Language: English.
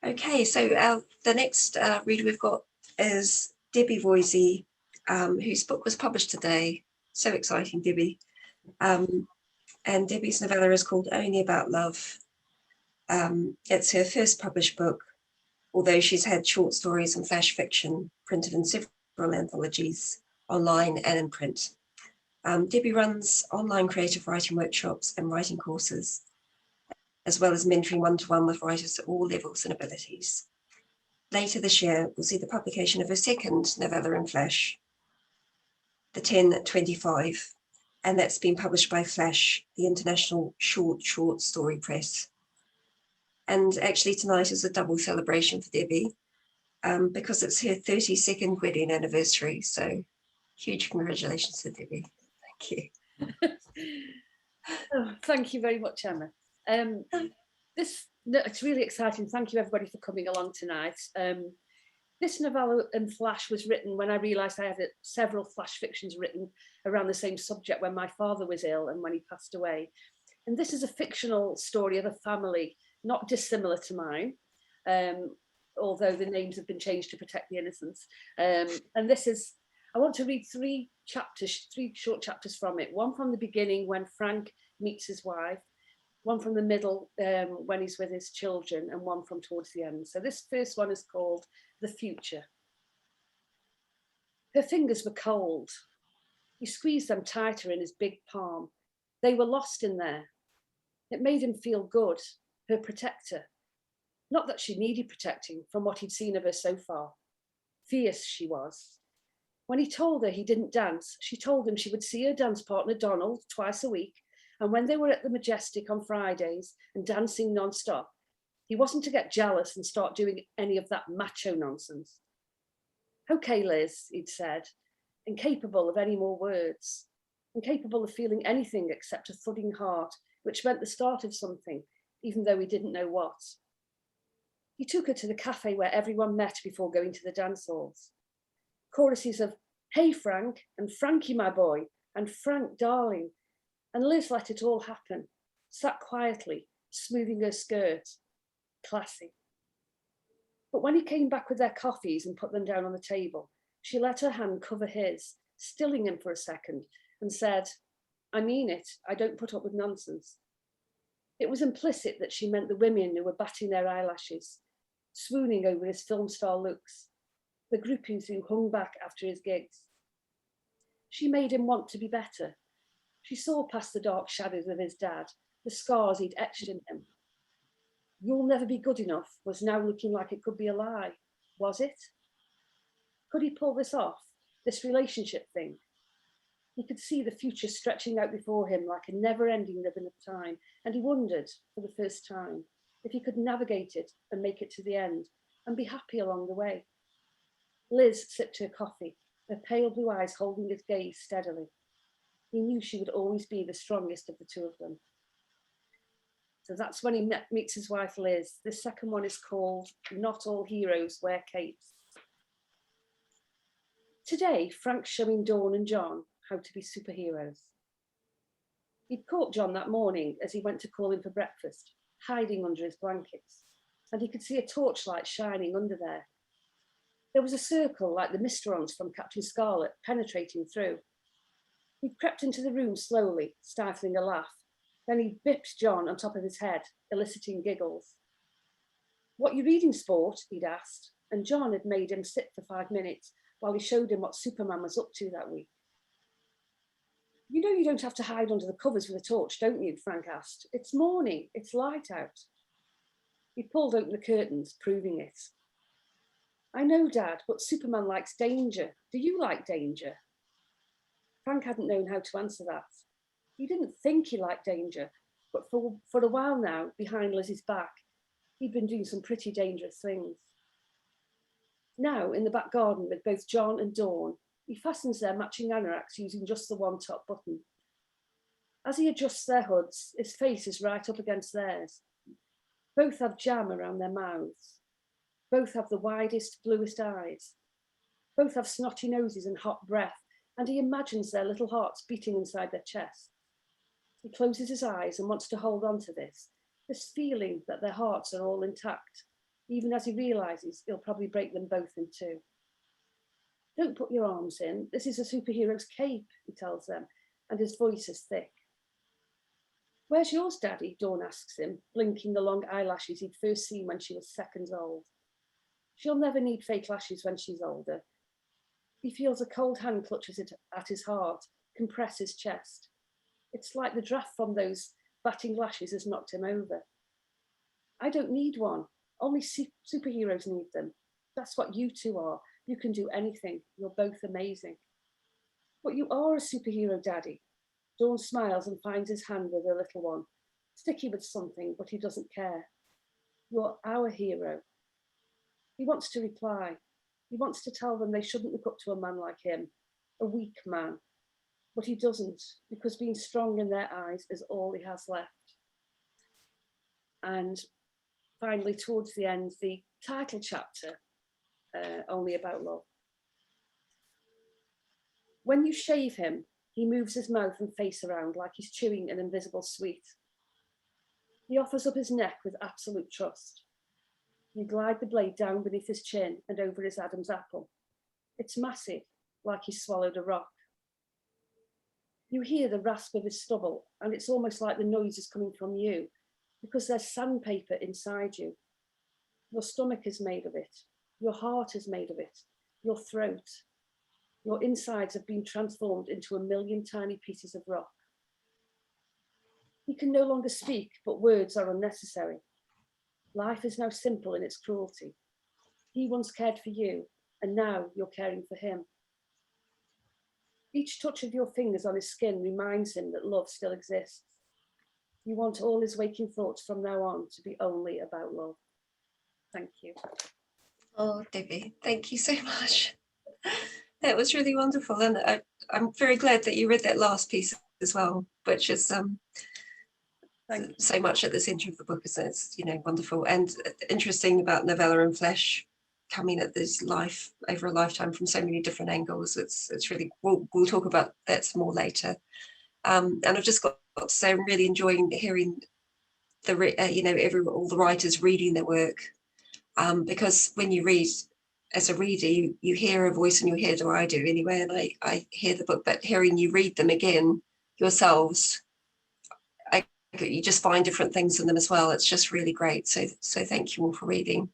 Okay, so the next reader we've got is Debbi Voisey, whose book was published today. So exciting, Debbi. And Debbie's novella is called Only About Love. It's her first published book, although she's had short stories and flash fiction printed in several anthologies, online and in print. Debbi runs online creative writing workshops and writing courses, as well as mentoring one-to-one with writers at all levels and abilities. Later this year, we'll see the publication of her second novella in flash, The 1025, and that's been published by Flash, the International Short Story Press. And actually tonight is a double celebration for Debbi, because it's her 32nd wedding anniversary. So huge congratulations to Debbi. Thank you. Oh, thank you very much, Emma. It's really exciting. Thank you everybody for coming along tonight. This novella in flash was written when I realised I had several flash fictions written around the same subject when my father was ill and when he passed away. And this is a fictional story of a family not dissimilar to mine, although the names have been changed to protect the innocents. And this is, I want to read three short chapters from it. One from the beginning when Frank meets his wife, one from the middle when he's with his children, and one from towards the end. So this first one is called The Future. Her fingers were cold. He squeezed them tighter in his big palm. They were lost in there. It made him feel good, her protector. Not that she needed protecting from what he'd seen of her so far. Fierce she was. When he told her he didn't dance, she told him she would see her dance partner Donald twice a week, and when they were at the Majestic on Fridays and dancing non-stop, he wasn't to get jealous and start doing any of that macho nonsense. Okay, Liz, he'd said, incapable of any more words, incapable of feeling anything except a thudding heart, which meant the start of something, even though he didn't know what. He took her to the cafe where everyone met before going to the dance halls. Choruses of, "Hey, Frank," and "Frankie, my boy," and "Frank, darling." And Liz let it all happen, sat quietly, smoothing her skirt. Classy. But when he came back with their coffees and put them down on the table, she let her hand cover his, stilling him for a second, and said, "I mean it, I don't put up with nonsense." It was implicit that she meant the women who were batting their eyelashes, swooning over his film star looks, the groupies who hung back after his gigs. She made him want to be better. She saw past the dark shadows of his dad, the scars he'd etched in him. "You'll never be good enough" was now looking like it could be a lie. Was it? Could he pull this off, this relationship thing? He could see the future stretching out before him like a never-ending ribbon of time, and he wondered, for the first time, if he could navigate it and make it to the end, and be happy along the way. Liz sipped her coffee, her pale blue eyes holding his gaze steadily. He knew she would always be the strongest of the two of them. So that's when he meets his wife, Liz. The second one is called Not All Heroes Wear Capes. Today, Frank's showing Dawn and John how to be superheroes. He'd caught John that morning as he went to call him for breakfast, hiding under his blankets, and he could see a torchlight shining under there. There was a circle like the misterons from Captain Scarlet penetrating through. He'd crept into the room slowly, stifling a laugh. Then he bipped John on top of his head, eliciting giggles. "What you reading, sport?" he'd asked, and John had made him sit for 5 minutes while he showed him what Superman was up to that week. "You know you don't have to hide under the covers with a torch, don't you?" Frank asked. "It's morning, it's light out." He pulled open the curtains, proving it. "I know, Dad, but Superman likes danger. Do you like danger?" Frank hadn't known how to answer that. He didn't think he liked danger, but for a while now, behind Liz's back, he'd been doing some pretty dangerous things. Now, in the back garden with both John and Dawn, he fastens their matching anoraks using just the one top button. As he adjusts their hoods, his face is right up against theirs. Both have jam around their mouths. Both have the widest, bluest eyes. Both have snotty noses and hot breath, and he imagines their little hearts beating inside their chests. He closes his eyes and wants to hold on to this feeling that their hearts are all intact, even as he realises he'll probably break them both in two. Don't put your arms in. This is a superhero's cape, he tells them, and his voice is thick. Where's yours, Daddy? Dawn asks him, blinking the long eyelashes he'd first seen when she was seconds old. She'll never need fake lashes when she's older. He feels a cold hand clutches it at his heart, compress his chest. It's like the draft from those batting lashes has knocked him over. I don't need one. Only superheroes need them. That's what you two are. You can do anything. You're both amazing. But you are a superhero, Daddy. Dawn smiles and finds his hand with her little one, sticky with something, but he doesn't care. You're our hero. He wants to reply. He wants to tell them they shouldn't look up to a man like him, a weak man. But he doesn't, because being strong in their eyes is all he has left. And finally, towards the end, the title chapter, Only About Love. When you shave him, he moves his mouth and face around like he's chewing an invisible sweet. He offers up his neck with absolute trust. You glide the blade down beneath his chin and over his Adam's apple. It's massive, like he swallowed a rock. You hear the rasp of his stubble, and it's almost like the noise is coming from you, because there's sandpaper inside you. Your stomach is made of it. Your heart is made of it. Your throat. Your insides have been transformed into a million tiny pieces of rock. He can no longer speak, but words are unnecessary. Life is now simple in its cruelty. He once cared for you, and now you're caring for him. Each touch of your fingers on his skin reminds him that love still exists. You want all his waking thoughts from now on to be only about love. Thank you. Oh, Debbi, thank you so much. That was really wonderful. And I'm very glad that you read that last piece as well, which is so much at the centre of the book, isn't it? It's, wonderful and interesting about novella and flesh coming at this life over a lifetime from so many different angles. It's really, we'll talk about that some more later. And I've just got to say, I'm really enjoying hearing all the writers reading their work, because when you read as a reader, you hear a voice in your head, or I do anyway, and I hear the book, but hearing you read them again yourselves, you just find different things in them as well. It's just really great. So thank you all for reading.